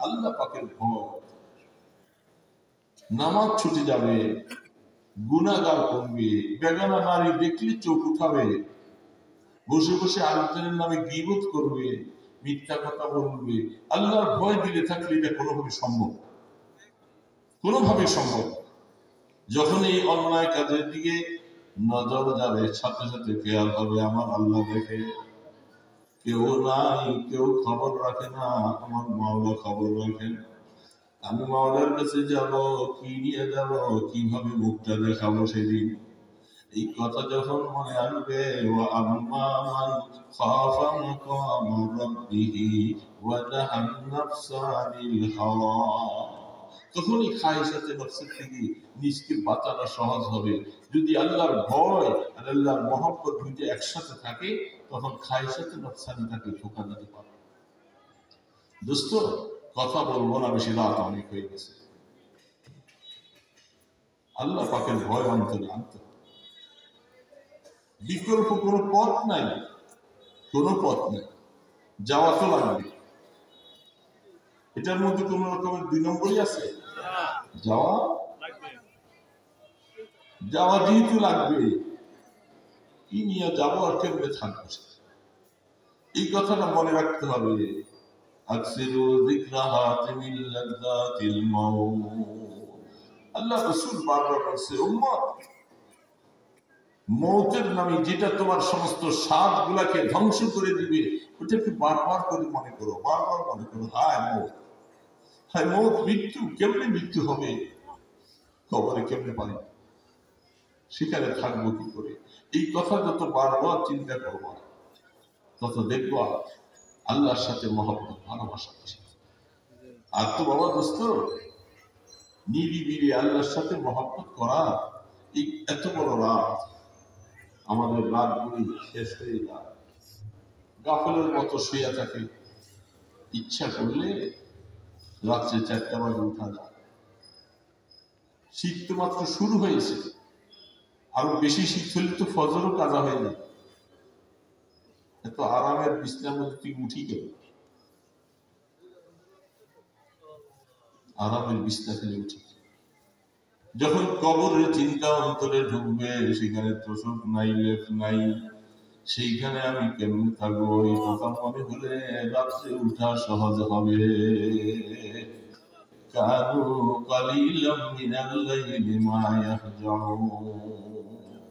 A: আল্লাহ পাকের ভয়, নামাজ ছুটে যাবে, গুনাহগার কমবে, বেগানা নারী দেখলে চোখ উঠাবে, বসে বসে আরেকজনের নামে গীবত করবে, মিথ্যা কথা বলবে। আল্লাহর ভয় দিলে থাকলে এটা কোনোভাবে সম্ভব, কোনোভাবে সম্ভব। যখন এই অন্যায় কাজের দিকে নজর যাবে, সাথে সাথে খেয়াল হবে আমার আল্লাহ দেখে, কেউ নাই, কেউ খবর রাখে না, আমার মাওলা খবর রাখেন। আমি মাওলার কাছে যাব, কি নিয়ে যাব, কিভাবে মুখটা দেখাবো সেদিন। এই কথা যখন মনে আসবে, ওয়া আম্মা মান খাফা মাকামা রাব্বিহি ওয়া নাহান নাফসা আনিল হাওয়া, তখনই খায়সাতে নফসের থেকে নিজকে বাঁচানো সহজ হবে। যদি আল্লাহর ভয় আর আল্লাহর মহব্বত দুইটা একসাথে থাকে, তখন খায়সাতে নফসানি তাকে ধোঁকা দিতে পারে। দোস্ত, কথা বলবো না বেশি, রাত অনেক হয়ে গেছে। আল্লাহ পাকের ভয় অন্তরে আনতে হবে, বিকল্প কোনো পথ নাই, কোনো পথ নেই, যাওয়া তো লাগবে। এটার মধ্যে কোন রকমের দুই নম্বরই আছে, যাওয়া যাওয়া যেহেতু লাগবে, কি নিয়ে যাবো আর কেমনে থাকবো, এই কথাটা মনে রাখতে হবে। আল্লাহ রাসূল বারবার বলছে, উম্মত, মৌতের নামে যেটা তোমার সমস্ত স্বাদ গুলাকে ধ্বংস করে দিবে, ওটাকে বারবার করে মনে করো, বারবার মনে করো, হায় মৌত। হায় মৌত, মৃত্যু, কেমনে মৃত্যু হবে, কবরে কেমনে পারি, সেখানে থাকবো কি করে। এই কথা যত বারবার চিন্তা করবা তত দেখবা আল্লাহর সাথে মহব্বত, ভালোবাসা বেশি। আর তো বাবা দোস্ত, নিরিবিলি আল্লাহর সাথে মহব্বত করা, এই এত বড় রাত, আমাদের রাতগুলি শেষ হয়ে যায়, গাফলের মতো শুয়ে থাকে। ইচ্ছা করলে রাত্রে 4টা বাজে উঠা যায়। শীত তো মাত্র শুরু হয়েছে, আরো বেশি শীত হলে তো ফজরও কাজা হয়ে যায়। এত আরামের বিছনার মধ্যে তুই উঠি কেন? আরামের বিছনা ফেলে উঠি। যখন কবরের চিন্তা অন্তরে ঢুকবে, সেখানে তো সুখ নাই, লেপ নাই, সেইখানে আমি কেমন থাকবো, এই কথা মনে হলে রাত্রে উঠা সহজ হবে। কানু কালিলাম মিনাল লাইলি মা ইয়াহজাউন।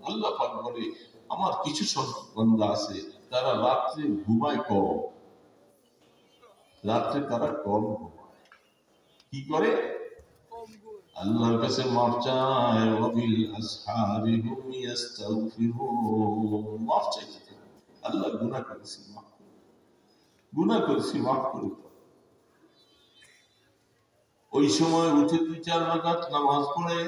A: আল্লাহ পাক বলে, আমার কিছু সংখ্যক বান্দা আছে তারা রাত্রে ঘুমায় কম, রাত্রে তারা কম ঘুমায়। কি করে? আল্লাহর কাছে মাফ চায়, ওয়াবিল আসহারি হুম ইস্তাগফিরুন। মাফ চাইতে, আল্লাহ গুনাহ করেছি, মাফ করুন, গুনাহ করেছি, মাফ করুন। ওই সময় উঠে 2-4 রাকাত নামাজ পড়ে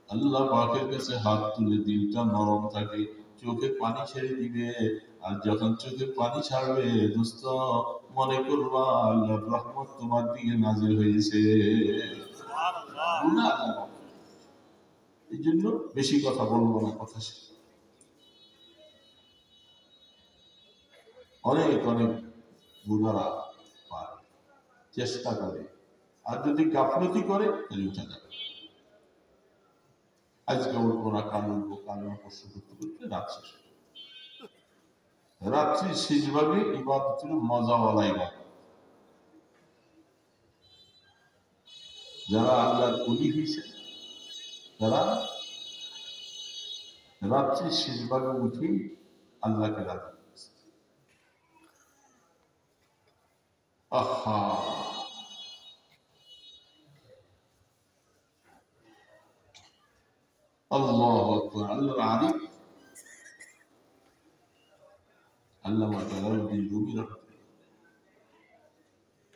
A: আল্লাহ পাকের কাছে হাত তুলে, দিলটা নরম থাকে, চোখে পানি ছেড়ে দিবে। আর যখন চোখে পানি ছাড়বে দোস্ত, মনে করবা আল্লাহর রহমত তোমার দিকে নাজিল হয়েছে। গুনাহ আল্লাহ। এই জন্য বেশি কথা বলবো না, কথা শেষ। অনেক অনেক গুনারা পায়, চেষ্টা করে, আর যদি গাফলতি করে তাহলে উঠে যাবে। আজকে উঠবো না, কাল উঠবো, কাল পরশু করতে করতে রাত শেষ। রাত্রি শেষ ভাগে ইবাদতের মজাওয়ালা ইবাদত। যারা আল্লাহর ওলি হয়েছে তারা রাত্রি শেষ ভাগে উঠে আল্লাহকে রাজি করেছে। আহা, আল্লাহু আকবার। আল্লাহর আলিম আল্লামা জালালউদ্দিন রুমি রাহমাতুল্লাহ,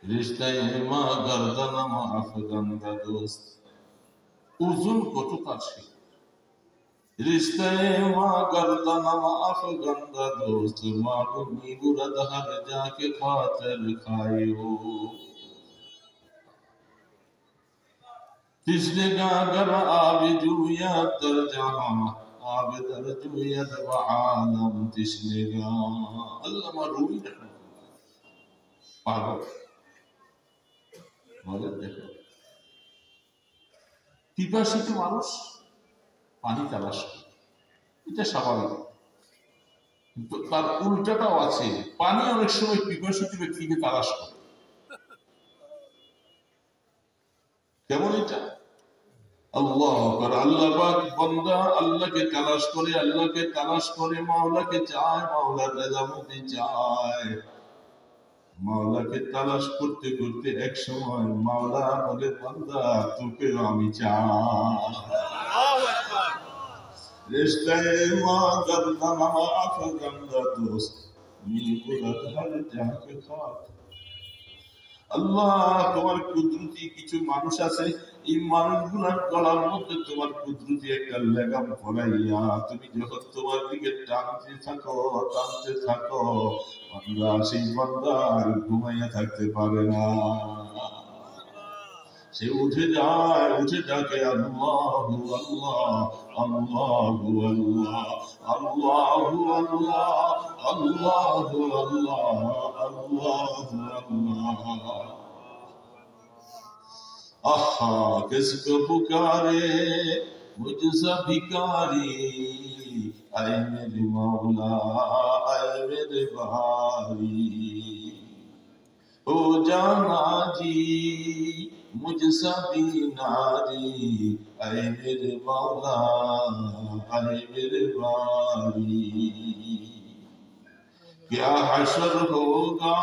A: রিশতায়ে মা গর্দানামা আফগানদা দোস্ত, ওজন কত তার ছিল। রিশতায়ে মা গর্দানামা আফগানদা দোস্ত, মালুমি বুরাদ হর যাকে খাতর খায়ো। तिसने गागर आब जुयत दर जहां, आब दर जुयत व आलम तिसने गा। আল্লামা রুমি রাহমাতুল্লাহ পাগল বলে, দেখো পিপাসিত মানুষ পানি তালাশ করে, এটা স্বাভাবিক, কিন্তু তার উল্টাটাও আছে। পানি অনেক সময় পিপাসিত ব্যক্তিকে তালাশ করে। কেমন এটা? আল্লাহ আল্লাহ পাক বান্দা আল্লাহকে তালাশ করে, আল্লাহকে তালাশ করে, মাওলাকে চায়, মাওলার রেজামতি চায়। মাওলাকে তালাশ করতে করতে এক সময় মাওলা বলে, বান্দা তোকে আমি চাই। রিশতায়ে মা গর্দানামা আফগানদা দোস্ত, মিলকুরাত হর যাকে খাত। আল্লাহ, তোমার কুদরতি কিছু মানুষ আছে, এই মানুষগুলার গলার মধ্যে তোমার কুদরতি একটা লেগাম পরাইয়া তুমি যখন তোমার দিকে টানতে থাকো, টানতে থাকো, বান্দা সেই বান্দা আর ঘুমাইয়া থাকতে পারে না। সে উঠে যায়, উঠে ডাকে আল্লাহু আল্লাহ, আল্লাহু আল্লাহ, আল্লাহু আল্লাহ, আল্লাহু আল্লাহ, আল্লাহু আল্লাহ। आहा किसको पुकारे मुझसा भिखारी, आए मेरे मौला, आए मेरे बारी। ओ जाना जी मुझसा बीनारी, आए मेरे मौला, आए मेरे बारी। क्या हशर होगा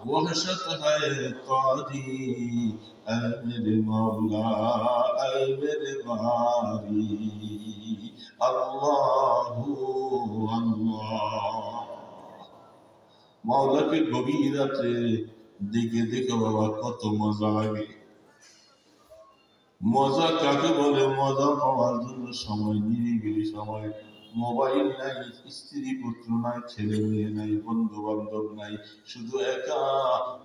A: वहशत है तारी ऐ मेरे मौला ऐ मेरे बारी अल्लाहु अल्लाह मौलाকে গভীর রাতে দেখে দেখে বাবা কত মজা লাগে মজা কাকে বলে মজা পাওয়ার জন্য সময় নিরিবিলি সময় মোবাইল নাই স্ত্রী পুত্র নাই ছেলে মেয়ে নাই বন্ধু বান্ধব নাই শুধু একা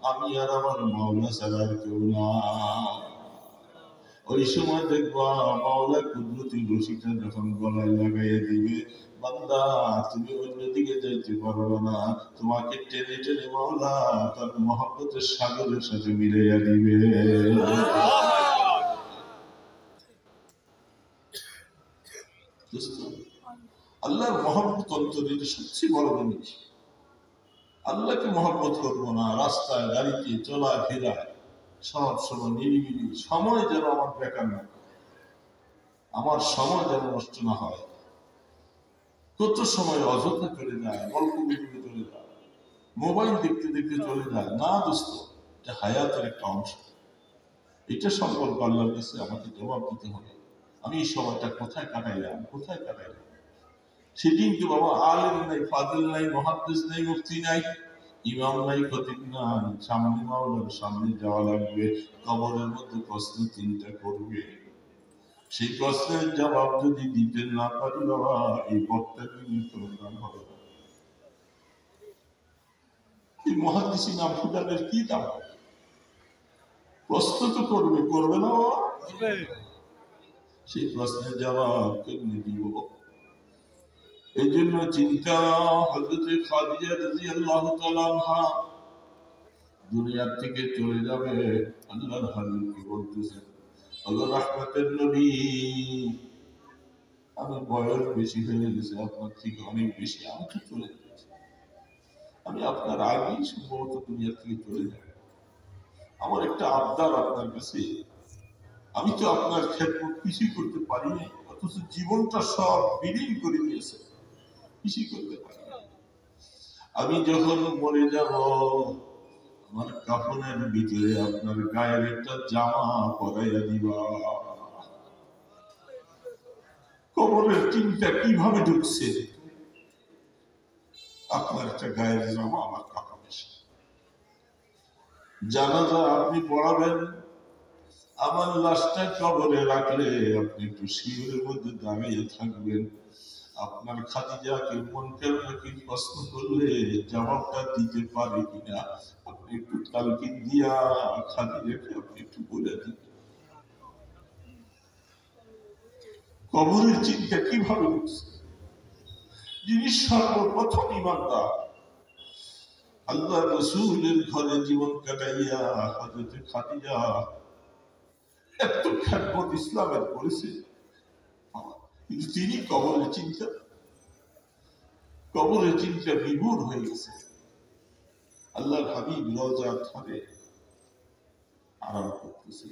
A: আমি আর আমার মাওলা ছাড়া আর কেউ না ওই সময় দেখবা মাওলা কুদরতি রশিটা যখন গলায় লাগাইয়া দিবে বান্দা তুমি অন্যদিকে যাইতে পারবে না তোমাকে টেনে টেনে মাওলা তার মহব্বতের সাগরের সাথে মিলাইয়া দিবে আল্লাহর মহব্বত অন্তরে সবচেয়ে বড় জিনিস আল্লাহকে মহব্বত করবো না রাস্তায় গাড়িতে চলা ফেরা সব সময় নিরিবিলি সময় যেন আমার বেকার না আমার সময় যেন নষ্ট না হয় কত সময় অযথা চলে যায় গল্প গুজবে চলে যায় মোবাইল দেখতে দেখতে চলে যায় না দোস্ত এটা হায়াতের একটা অংশ এটা সম্পর্ক আল্লাহর কাছে আমাকে জবাব দিতে হবে আমি এই সময়টা কোথায় কাটাইলাম সেদিন তো বাবা আলেম নাই ফাজিল নাই মুহাদ্দিস নাই মুফতি নাই ইমাম নাই খতিব নাই সামনে মাওলার সামনে যাওয়া লাগবে কবরের মধ্যে প্রশ্ন তিনটা করবে সেই প্রশ্নের জবাব যদি দিতে না পারি বাবা এই পথটা কিন্তু দান হবে না এই মুহাদ্দিস ইমাম ফুলানের কি দাম প্রশ্ন তো করবে না সেই প্রশ্নের জবাব কেমনি দিব এই জন্য চিন্তা হযরত খাদিজা রাদিয়াল্লাহু তাআলা আনহা দুনিয়া থেকে চলে যাবে আল্লাহর হাবিব বলতেছেন আল্লাহ রাহমাতের নবী আমার বয়স বেশি হয়ে গেছে আপনার থেকে অনেক বেশি আমি তো চলে যাচ্ছি আমি আপনার আগেই সম্ভবত দুনিয়া থেকে চলে যাব আমার একটা আবদার আপনার কাছে আমি তো আপনার খেদমত কিছুই করতে পারি না অথচ জীবনটা সব বিলীন করে দিয়েছে কিছুই করতে পারি না আমি যখন মরে যাব আমার কাফনের ভিতরে আপনার গায়ের একটা জামা পরাইয়া দিবা কবরের চিন্তা কিভাবে ঢুকছে আপনার একটা গায়ের জামা আমার কাফনের জানাজা আপনি পড়াবেন আমার লাশটা কবরে রাখলে আপনি একটু শিয়রের মধ্যে দাঁড়িয়ে থাকবেন আপনার খাদিজাকে মুনকার নাকির প্রশ্ন করলে জবাবটা দিতে পারে কিনা আপনি একটু তালকিন দিয়া খাদিজাকে আপনি একটু বলে দিন কবরের চিন্তা কিভাবে উঠছে যিনি সর্বপ্রথম ইমানদার আল্লাহ রাসূলের ঘরে জীবন কাটাইয়া হযরত খাদিজা এত খেদমত ইসলামের করেছে কিন্তু তিনি কবরের চিন্তা বিভোর হয়ে গেছে আল্লাহর হাবিব রওজার ধারে আরাম করতেছে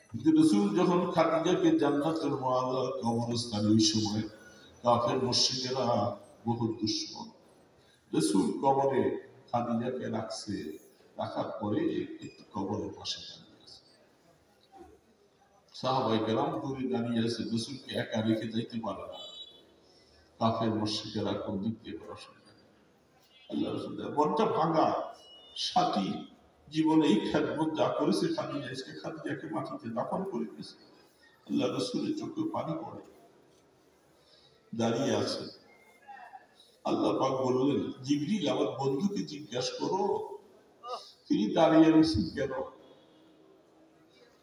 A: কিন্তু রাসূল যখন খাদিজাকে জান্নাতুল মুআল্লা কবরস্থানে ওই সময় কাফের মুশরিকেরা বহু দুশমন রাসূল কবরে খাদিজাকে রাখছে রাখার পরে একটু কবরের পাশে সাহাবায়ে কেরাম দূরে দাঁড়িয়ে আছে রাসূলকে একা রেখে যাইতে পারে না কাফের মুশরিকেরা কোন দিক দিয়ে পড়াশোনা আল্লাহ রাসূলের মনটা ভাঙা সাথী জীবনে এই খেদমত যা করেছে খাদিজাকে মাটিতে দাফন করে দিয়েছে আল্লাহ রাসূলের চোখে পানি পড়ে দাঁড়িয়ে আছে আল্লাহ পাক বললেন জিবরিল আমার বন্ধুকে জিজ্ঞাসা করো তিনি দাঁড়িয়ে রয়েছেন কেন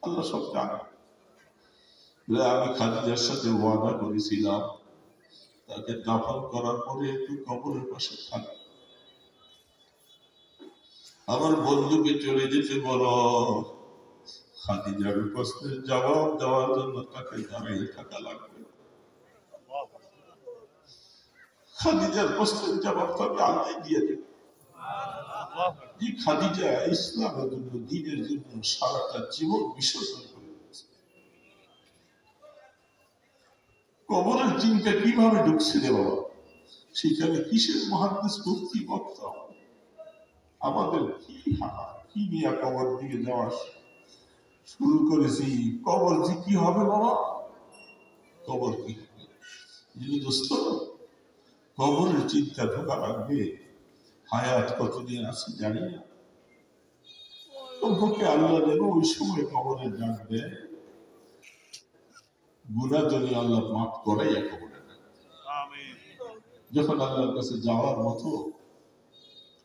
A: আল্লাহ সব জানে আমি খাদিজার সাথে ওয়াদা করেছিলাম তাকে দাফন করার পরে একটু কবরের পাশে থাকবে আমার বন্ধুকে চলে যেতে বলো খাদিজার প্রশ্নের জবাব দেওয়ার জন্য তাকে দাঁড়িয়ে থাকা লাগবে খাদিজার প্রশ্নের জবাব তবে আল্লাহ দিয়ে দেবে যে খাদিজা ইসলামের জন্য দ্বীনের জন্য সারাটা জীবন বিসর্জন করে দিয়েছে কবরের চিন্তা কিভাবে ঢুকছে রে বাবা সেখানে কিসের মুহাদ্দিস মুফতি বক্তা আমাদের কি নিয়ে কবর দিকে যাওয়া শুরু করেছি। কবর যে কি হবে বাবা, কবর কি হবে যিনি দোস্ত, কবরের চিন্তা ঢোকা লাগবে। হায়াত কতদিন আছে জানি না, কমপক্ষে আল্লাহ যেন ওই সময় কবরে ডাক দেয়, গুনাহ যদি আল্লাহ মাফ করাইয়া কবরে ডাক। যখন আল্লাহর কাছে যাওয়ার মতো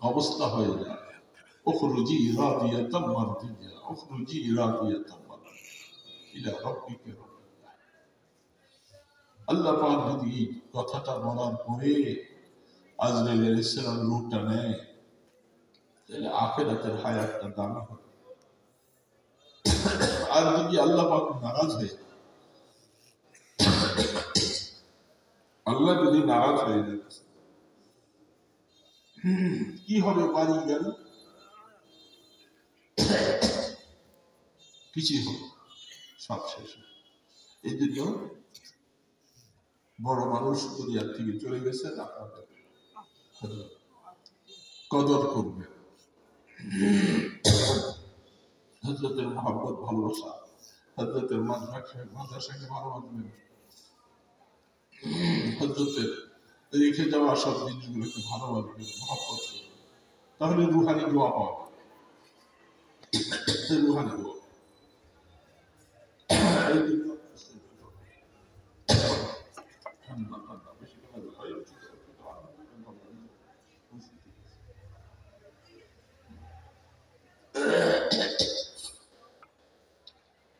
A: অবস্থা হয়ে যায়, উখরুজি রাদিয়াতাম মারদিয়া, উখরুজি রাদিয়াতাম মারদিয়া ইলা রাব্বিকা রাদিয়া। আল্লাহ পাক যদি কথাটা বলার পরে আজরাইল আলাইহিস সালাম রূহটা নেয়, তাহলে আখিরাতের হায়াতটা দামি হবে। আর যদি আল্লাহ পাক নারাজ হয়, আল্লাহ যদি নারাজ হয়ে যায়, কি হবে? বাড়ি গাড়ি কিছুই হবে, সব শেষ। এই জন্য বড় মানুষ দুনিয়ার থেকে চলে গেছেন, আপনাদের কদর করবেন। হযরতের মহব্বত, ভালোবাসা, হযরতের মাদ্রাসাকে ভালোবাসবেন, হযরতের রেখে যাওয়া সব জিনিসগুলোকে ভালোবাসবেন, মহব্বত করবেন, তাহলে রুহানি দোয়া পাওয়া, রুহানি দোয়া। এই জন্য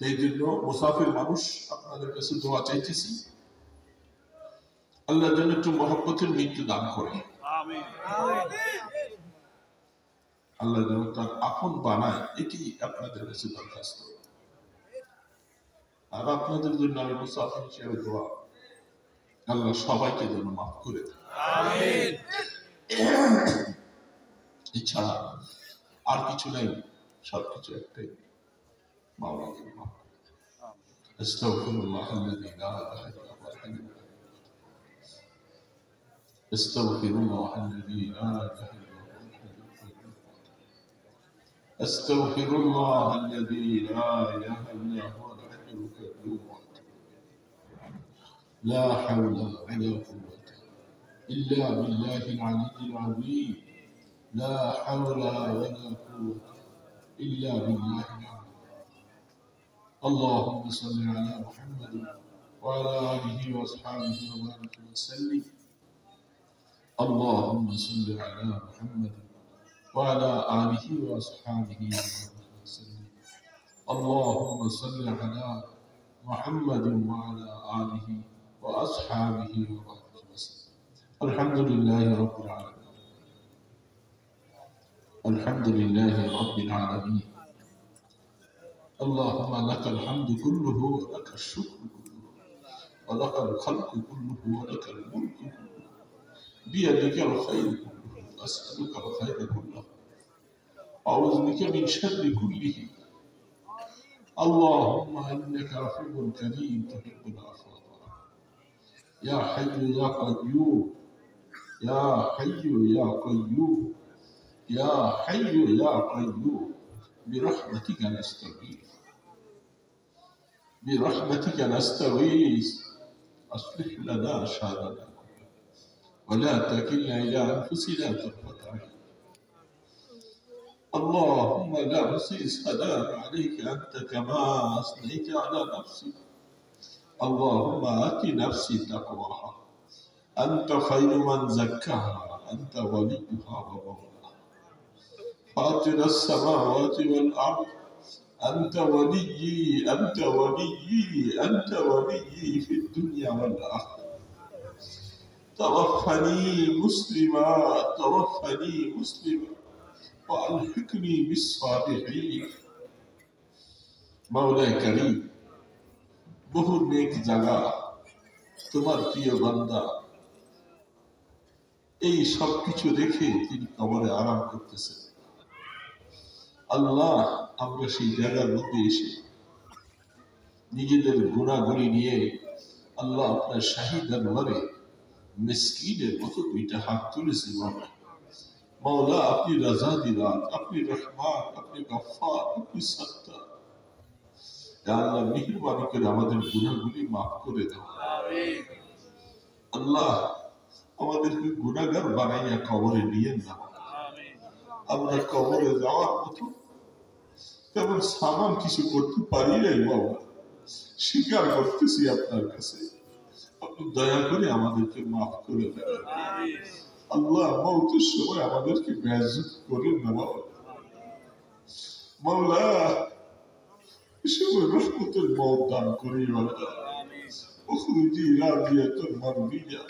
A: এই জন্য মুসাফির মানুষ আপনাদের কাছে দোয়া চাইতেছি, আল্লাহ যেন একটু মহব্বতের মৃত্যু দান করে, আল্লাহ যেন তার আপন বানায়, এটি আপনাদের কাছে দরখাস্ত। আর আপনাদের জন্য আমি মুসাফির হিসেবে দোয়া, আল্লাহ সবাইকে যেন মাফ করে দেয়, এছাড়া আর কিছু নাই, সবকিছু একটাই, মাওলাকে মাফ করে দেয়। আস্তাগফিরুল্লাহ আল্লাযী লা ইলাহা ইল্লা হুয়া আল-হাইয়্যুল কাইয়্যুম। আস্তাগফিরুল্লাহ আল্লাযী লা ইলাহা ইল্লা أستغفر الله الذي لا إله إلا هو الحي القيوم. لا حول ولا قوة إلا بالله العلي العظيم. لا حول ولا قوة إلا بالله العظيم. اللهم صل على محمد وعلى آله وأصحابه وبارك وسلم. اللهم صل على محمد وعلى آله وأصحابه وسلم. اللهم صل على محمد وعلى آله وأصحابه وسلم. الحمد لله رب العالمين. الحمد لله رب العالمين. اللهم لك الحمد كله ولك الشكر كله ولك الخلق كله ولك الملك كله بيدك الخير كله. أسألك الخير كله، أعوذ بك من شر كله. اللهم إنك عفو كريم تحب العفو. يا حي يا قيوم، يا حي يا قيوم، يا حي يا قيوم، برحمتك نستغيث، برحمتك نستغيث. أصلح لنا شأننا ولا تكلنا إلى أنفسنا طرفة عين. اللهم لا نحصي ثناء عليك أنت كما أثنيت على نفسك. اللهم آت نفسي تقواها، أنت خير من زكاها، أنت وليها ومولاها. فاطر السماوات والأرض، أنت وليي، أنت وليي، أنت وليي في الدنيا والآخرة. توفني مسلما، توفني مسلما وألحقني بالصالحين. مولاي كريم، বহু নেক জায়গা তোমার প্রিয় বান্দা এই সব কিছু রেখে তিনি কবরে আরাম করতেছেন। আল্লাহ, আমরা সেই জায়গার মধ্যে এসে নিজেদের গুনাহগুলি নিয়ে আল্লাহ আপনার শাহী দরবারে মিসকিনের মতো দুইটা হাত তুলেছি। मौला अपनी रजा दिलात, अपनी रहमान, अपनी गफ्फार, अपनी सत्ता, या अल्लाह मेहरबानी করে আমাদের গুনাহগুলি maaf করে দাও। আমিন। আল্লাহ আমাদেরকে গুনাহগার বানাইয়া কবরে নিয়ে নাও। আমিন। আমরা কবরে যাওয়ার মতো তেমন সামান কিছু করতে পারি নাই বাবা, স্বীকার করতেছি আপনার কাছে, আপনি দয়া করে আমাদেরকে মাফ করে দেন। আল্লাহ মওতের সময় আমাদেরকে বেয়াজ্জত করেন না বাবা। মাওলা এসময় রহমতের মওত দান করি আল্লাহ। উখরুজি রাদিয়াতুন মারদিয়া।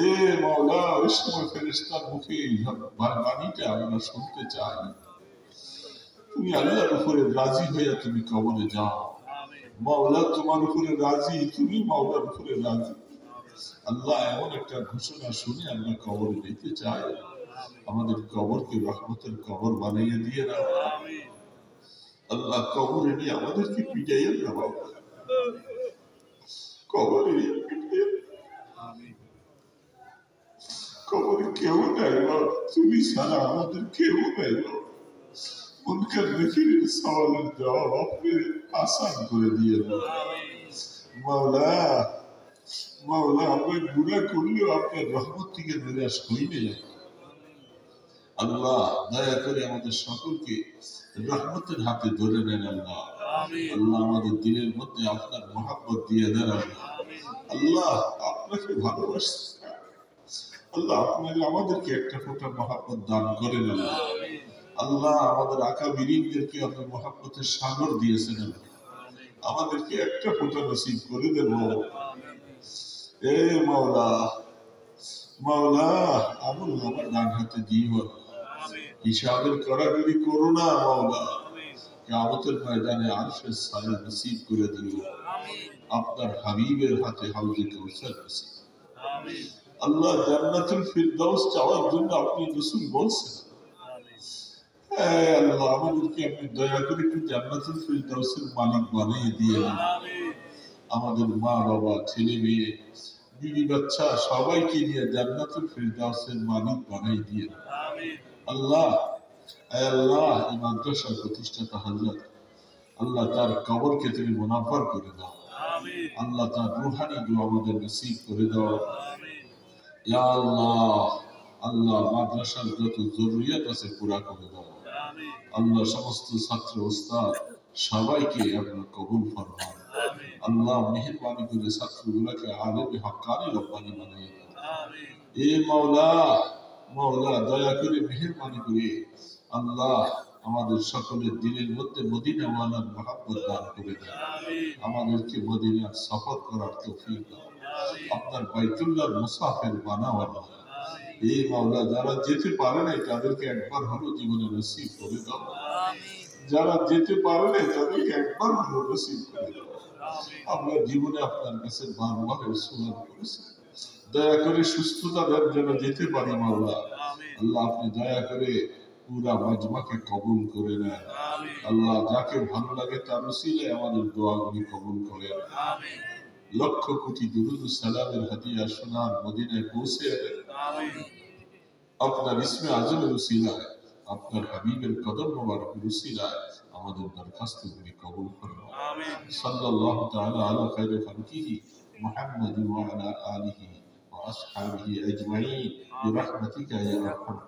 A: এ মাওলা ওই সময় ফেরেশতার মুখে বাণীটা আমরা শুনতে চাই, তুমি আল্লাহর উপরে রাজি হইয়া তুমি কবরে যাও। মাওলা তোমার উপরে রাজি, তুমি মাওলার উপরে রাজি। আল্লাহ এমন একটা ঘোষণা শুনে আমরা কবরে যেতে চাই, আমাদের কবরকে রহমতের কবর বানিয়ে দিয়ে দাও। আল্লাহ কবরে নিয়ে আমাদেরকে পিটাইয়া না বাবা, কবরে নিয়ে পিটাইয়া। কবরে কেউ নাই বাবা, তুমি ছাড়া আমাদের কেউ নাই বাবা। উনকার নেকিরের সওয়ালের জবাব আপনি আসান করে দিয়ে দাও। মাওলা মাওলা আমরা গুনাহ করলেও আপনার রহমত থেকে নিরাশ হই নাই। আল্লাহ দয়া করে আমাদের সকলকে রহমতের হাতে ধরে নেন আল্লাহ। আল্লাহ আমাদের দিলের মধ্যে আপনার মহব্বত দিয়ে দেন আল্লাহ। আপনাকে ভালোবাসি আল্লাহ, আপনাকে আমাদেরকে একটা ফোঁটা মহব্বত দান করেন আল্লাহ। আল্লাহ আমাদের আকাবিরিনদেরকে আপনি মহব্বতের সাগর দিয়েছেন আল্লাহ, আমাদেরকে একটা ফোঁটা নসিব করে দেন এ মাওলা। মাওলা আমল আমার ডান হাতে দিও, হিসাবের কড়াকড়ি করো না মাওলা। কিয়ামতের ময়দানে আরশের ছায়া নসিব করে দিও, আপনার হাবিবের হাতে হাউজে কাউসার নসিব। আল্লাহ জান্নাতুল ফিরদাউস চাওয়ার জন্য আপনি রাসূল বলছেন, আল্লাহ আমাদেরকে আপনি দয়া করে একটু জান্নাতুল ফিরদাউসের মালিক বানিয়ে দিয়ে দিন। আমাদের মা বাবা ছেলে মেয়ে বিবি বাচ্চা সবাইকে নিয়ে জান্নাতুল ফিরদাউসের মালিক বানিয়ে দিয়ে দিন আল্লাহ। আল্লাহ এই মাদ্রাসার প্রতিষ্ঠাতা হযরত আল্লাহ তার কবরকে তুমি মুনাফার করে দাও আল্লাহ, তার রূহানি দোয়া আমাদের নসিব করে দাও ইয়া আল্লাহ। আল্লাহ মাদ্রাসার যত জরুরিয়াত আছে পুরা করে দাও আল্লাহ। সমস্ত ছাত্র ওস্তাদ সবাইকে আপনার কবুল ফরমান আল্লাহ। মেহেরবানি করে ছাত্রগুলোকে আলেমে হক্কানি রব্বানি বানিয়ে দাও এ মাওলা। মাওলা দয়া করে মেহেরবানি করে আল্লাহ আমাদের সকলের দিলের মধ্যে মদিনা ওয়ালার মহব্বত দান করে দাও। আমাদেরকে মদিনার সফর করার তৌফিক দাও, আপনার বাইতুল্লাহর মুসাফির বানাও আল্লাহ। এই মাওলা যারা যেতে পারে নাই তাদেরকে একবার হলো জীবনে নসিব করে দাও, যারা যেতে পারে নাই তাদেরকে একবার হলো নসিব করে দাও। আমরা জীবনে আপনার কাছে বারবার সুয়াদ করেছি, দয়া করে সুস্থতা দেন যেন যেতে পারি মাওলা। আল্লাহ আপনি দয়া করে পুরা মাজমাকে কবুল করে নেন আল্লাহ। যাকে ভালো লাগে তার উসিলায় আমাদের দোয়াগুলি কবুল করেন। লক্ষ কোটি দুরুদ ও সালামের হাদিয়া সোনার মদিনায় পৌঁছে দেন আপনার ইসমে আজমের উসিলায়, আপনার হাবিবের কদম মোবারকের উসিলায় আমাদের দরখাস্তগুলি কবুল করুন। সাল্লাল্লাহু তাআলা আলা খায়রি খালকিহি মুহাম্মাদ ওয়া আলা আলিহি ওয়া আসহাবিহি আজমাইন বিরহমাতিকা ইয়া আরহাম